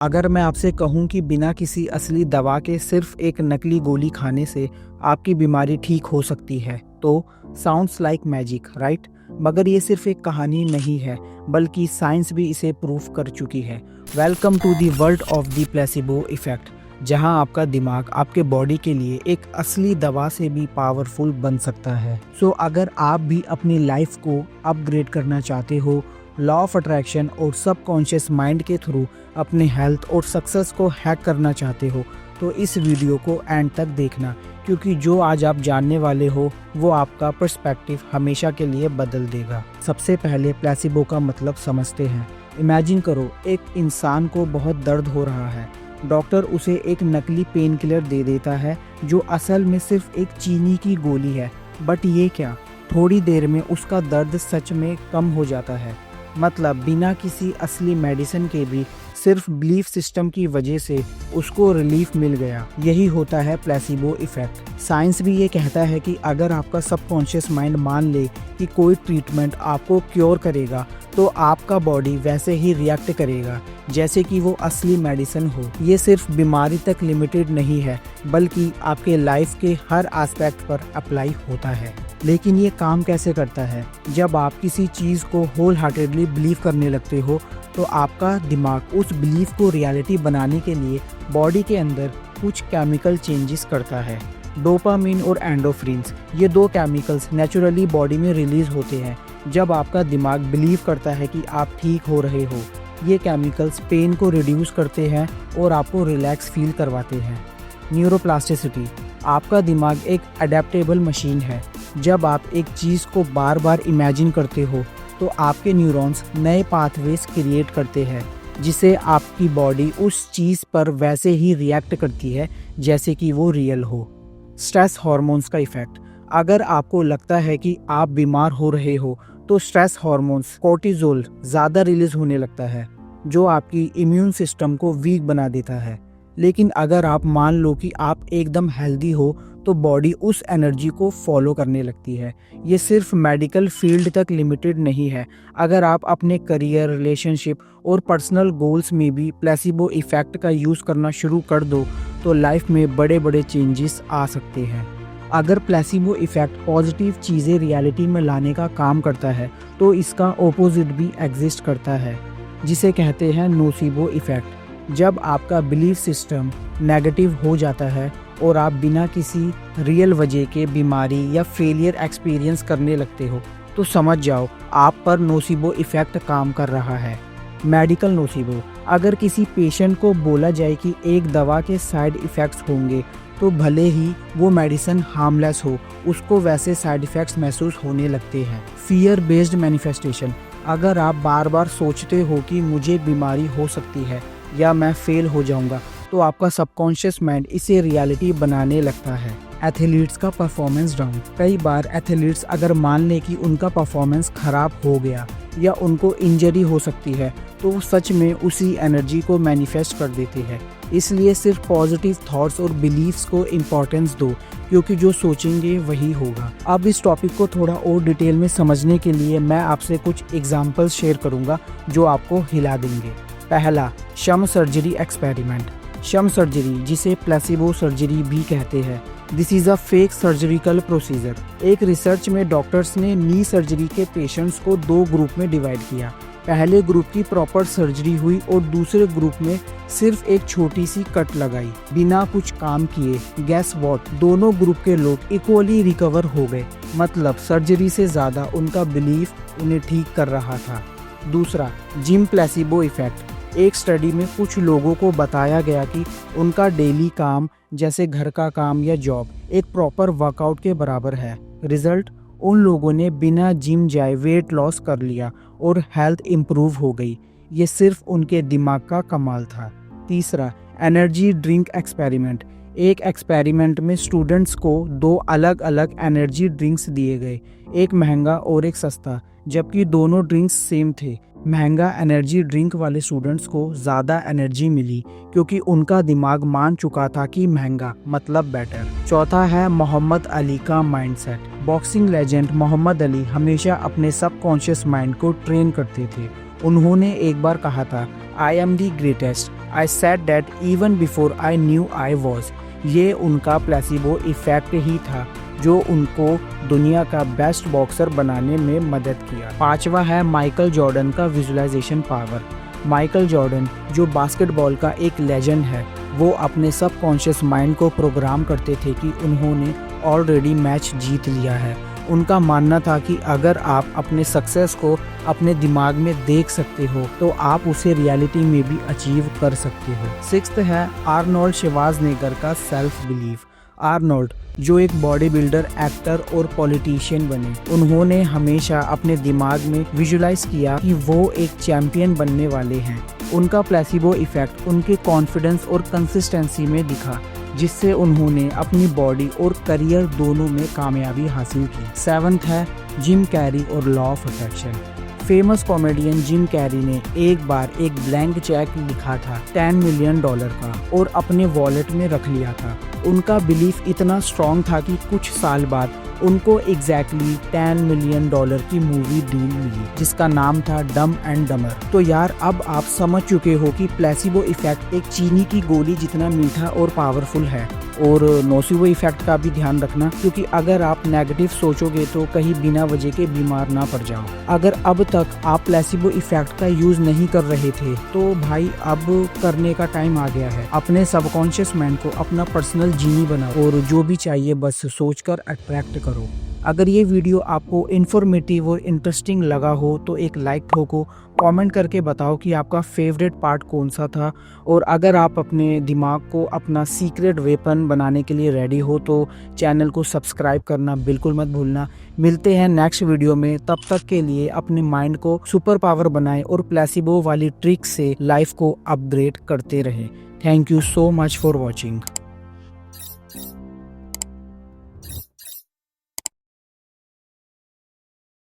अगर मैं आपसे कहूं कि बिना किसी असली दवा के सिर्फ एक नकली गोली खाने से आपकी बीमारी ठीक हो सकती है तो साउंड्स लाइक मैजिक, राइट? मगर ये सिर्फ एक कहानी नहीं है, बल्कि साइंस भी इसे प्रूफ कर चुकी है। Welcome to the world of the placebo effect, जहां आपका दिमाग आपके बॉडी के लिए एक असली दवा से भी पावरफुल बन सकता है। सो अगर आप भी अपनी लाइफ को अपग्रेड करना चाहते हो, लॉ ऑफ अट्रैक्शन और सबकॉन्शियस माइंड के थ्रू अपने हेल्थ और सक्सेस को हैक करना चाहते हो, तो इस वीडियो को एंड तक देखना, क्योंकि जो आज आप जानने वाले हो वो आपका पर्सपेक्टिव हमेशा के लिए बदल देगा। सबसे पहले प्लेसिबो का मतलब समझते हैं। इमेजिन करो, एक इंसान को बहुत दर्द हो रहा है। डॉक्टर उसे एक नकली पेन किलर दे देता है जो असल में सिर्फ एक चीनी की गोली है। बट ये क्या, थोड़ी देर में उसका दर्द सच में कम हो जाता है। मतलब बिना किसी असली मेडिसिन के भी सिर्फ बिलीफ सिस्टम की वजह से उसको रिलीफ मिल गया। यही होता है प्लेसिबो इफेक्ट। साइंस भी ये कहता है कि अगर आपका सबकॉन्शियस माइंड मान ले कि कोई ट्रीटमेंट आपको क्योर करेगा, तो आपका बॉडी वैसे ही रिएक्ट करेगा जैसे कि वो असली मेडिसिन हो। ये सिर्फ बीमारी तक लिमिटेड नहीं है, बल्कि आपके लाइफ के हर एस्पेक्ट पर अप्लाई होता है। लेकिन ये काम कैसे करता है? जब आप किसी चीज़ को होल हार्टेडली बिलीव करने लगते हो, तो आपका दिमाग उस बिलीफ को रियलिटी बनाने के लिए बॉडी के अंदर कुछ केमिकल चेंजेस करता है। डोपामिन और एंडोफ्रिन्स, ये दो केमिकल्स नेचुरली बॉडी में रिलीज होते हैं जब आपका दिमाग बिलीव करता है कि आप ठीक हो रहे हो। ये केमिकल्स पेन को रिड्यूस करते हैं और आपको रिलैक्स फील करवाते हैं। न्यूरोप्लास्टिसिटी, आपका दिमाग एक अडेप्टेबल मशीन है। जब आप एक चीज़ को बार बार इमेजिन करते हो, तो आपके न्यूरॉन्स नए पाथवेज क्रिएट करते हैं, जिसे आपकी बॉडी उस चीज़ पर वैसे ही रिएक्ट करती है जैसे कि वो रियल हो। स्ट्रेस हार्मोन्स का इफेक्ट, अगर आपको लगता है कि आप बीमार हो रहे हो, तो स्ट्रेस हार्मोन्स कोर्टिजोल ज़्यादा रिलीज होने लगता है, जो आपकी इम्यून सिस्टम को वीक बना देता है। लेकिन अगर आप मान लो कि आप एकदम हेल्दी हो, तो बॉडी उस एनर्जी को फॉलो करने लगती है। ये सिर्फ मेडिकल फील्ड तक लिमिटेड नहीं है। अगर आप अपने करियर, रिलेशनशिप और पर्सनल गोल्स में भी प्लेसिबो इफेक्ट का यूज़ करना शुरू कर दो, तो लाइफ में बड़े बड़े चेंजेस आ सकते हैं। अगर प्लेसिबो इफेक्ट पॉजिटिव चीज़ें रियलिटी में लाने का काम करता है, तो इसका ऑपोजिट भी एग्जिस्ट करता है, जिसे कहते हैं नोसिबो इफेक्ट। जब आपका बिलीफ सिस्टम नेगेटिव हो जाता है और आप बिना किसी रियल वजह के बीमारी या फेलियर एक्सपीरियंस करने लगते हो, तो समझ जाओ आप पर नोसिबो इफेक्ट काम कर रहा है। मेडिकल नोसिबो, अगर किसी पेशेंट को बोला जाए कि एक दवा के साइड इफ़ेक्ट्स होंगे, तो भले ही वो मेडिसिन हार्मलेस हो, उसको वैसे साइड इफ़ेक्ट्स महसूस होने लगते हैं। फियर बेस्ड मैनिफेस्टेशन, अगर आप बार बार सोचते हो कि मुझे बीमारी हो सकती है या मैं फेल हो जाऊंगा, तो आपका सबकॉन्शियस माइंड इसे रियलिटी बनाने लगता है। एथलीट्स का परफॉर्मेंस डाउन, कई बार एथलीट्स अगर मान लें कि उनका परफॉर्मेंस खराब हो गया या उनको इंजरी हो सकती है, तो वो सच में उसी एनर्जी को मैनिफेस्ट कर देते हैं। इसलिए सिर्फ पॉजिटिव थॉट्स और बिलीव्स को इम्पोर्टेंस दो, क्योंकि जो सोचेंगे वही होगा। अब इस टॉपिक को थोड़ा और डिटेल में समझने के लिए मैं आपसे कुछ एग्जाम्पल्स शेयर करूँगा जो आपको हिला देंगे। पहला, शम सर्जरी एक्सपेरिमेंट। शम सर्जरी, जिसे प्लेसिबो सर्जरी भी कहते हैं, this is a fake surgical procedure. एक रिसर्च में डॉक्टर्स ने नी सर्जरी के पेशेंट्स को दो ग्रुप में डिवाइड किया। पहले ग्रुप की प्रॉपर सर्जरी हुई और दूसरे ग्रुप में सिर्फ एक छोटी सी कट लगाई, बिना कुछ काम किए। गेस व्हाट, दोनों ग्रुप के लोग इक्वली रिकवर हो गए। मतलब सर्जरी से ज़्यादा उनका बिलीफ उन्हें ठीक कर रहा था। दूसरा, जिम प्लेसिबो इफेक्ट। एक स्टडी में कुछ लोगों को बताया गया कि उनका डेली काम, जैसे घर का काम या जॉब, एक प्रॉपर वर्कआउट के बराबर है। रिजल्ट, उन लोगों ने बिना जिम जाए वेट लॉस कर लिया और हेल्थ इम्प्रूव हो गई। ये सिर्फ उनके दिमाग का कमाल था। तीसरा, एनर्जी ड्रिंक एक्सपेरिमेंट। एक एक्सपेरिमेंट में स्टूडेंट्स को दो अलग अलग एनर्जी ड्रिंक्स दिए गए, एक महंगा और एक सस्ता, जबकि दोनों ड्रिंक्स सेम थे। महंगा एनर्जी ड्रिंक वाले स्टूडेंट्स को ज़्यादा एनर्जी मिली, क्योंकि उनका दिमाग मान चुका था कि महंगा मतलब बेटर। चौथा है मोहम्मद अली का mindset. Boxing legend Muhammad Ali हमेशा अपने सबकॉन्शियस माइंड को ट्रेन करते थे। उन्होंने एक बार कहा था, I am the greatest, I said that even before I knew I was. ये उनका प्लेसिबो इफेक्ट ही था जो उनको दुनिया का बेस्ट बॉक्सर बनाने में मदद किया। पांचवा है माइकल जॉर्डन का विजुअलाइजेशन पावर। माइकल जॉर्डन जो बास्केटबॉल का एक लेजेंड है, वो अपने सबकॉन्शियस माइंड को प्रोग्राम करते थे कि उन्होंने ऑलरेडी मैच जीत लिया है। उनका मानना था कि अगर आप अपने सक्सेस को अपने दिमाग में देख सकते हो तो आप उसे रियलिटी में भी अचीव कर सकते हो। सिक्स्थ है आर्नोल्ड श्वार्ज़नेगर का सेल्फ बिलीफ। आर्नोल्ड जो एक बॉडी बिल्डर, एक्टर और पॉलिटिशियन बने, उन्होंने हमेशा अपने दिमाग में विजुलाइज किया कि वो एक चैंपियन बनने वाले हैं। उनका प्लेसिबो इफेक्ट उनके कॉन्फिडेंस और कंसिस्टेंसी में दिखा, जिससे उन्होंने अपनी बॉडी और करियर दोनों में कामयाबी हासिल की। सेवंथ है जिम कैरी और law of attraction. Famous comedian Jim Carrey ने एक बार एक ब्लैंक चेक लिखा था $10 मिलियन का और अपने वॉलेट में रख लिया था। उनका बिलीफ इतना स्ट्रॉन्ग था कि कुछ साल बाद उनको एग्जैक्टली $10 मिलियन की मूवी डील मिली, जिसका नाम था डम एंड डमर। तो यार अब आप समझ चुके हो कि प्लेसिबो इफेक्ट एक चीनी की गोली जितना मीठा और पावरफुल है। और नोसिबो इफेक्ट का भी ध्यान रखना, क्योंकि अगर आप नेगेटिव सोचोगे तो कहीं बिना वजह के बीमार ना पड़ जाओ। अगर अब तक आप प्लेसिबो इफेक्ट का यूज नहीं कर रहे थे तो भाई अब करने का टाइम आ गया है। अपने सबकॉन्शियस माइंड को अपना पर्सनल जीनी बनाओ और जो भी चाहिए बस सोचकर अट्रैक्ट करो। अगर ये वीडियो आपको इन्फॉर्मेटिव और इंटरेस्टिंग लगा हो तो एक लाइक ठोको, कमेंट करके बताओ कि आपका फेवरेट पार्ट कौन सा था। और अगर आप अपने दिमाग को अपना सीक्रेट वेपन बनाने के लिए रेडी हो तो चैनल को सब्सक्राइब करना बिल्कुल मत भूलना। मिलते हैं नेक्स्ट वीडियो में, तब तक के लिए अपने माइंड को सुपर पावर बनाएं और प्लेसिबो वाली ट्रिक से लाइफ को अपग्रेड करते रहें। Thank you so much for watching.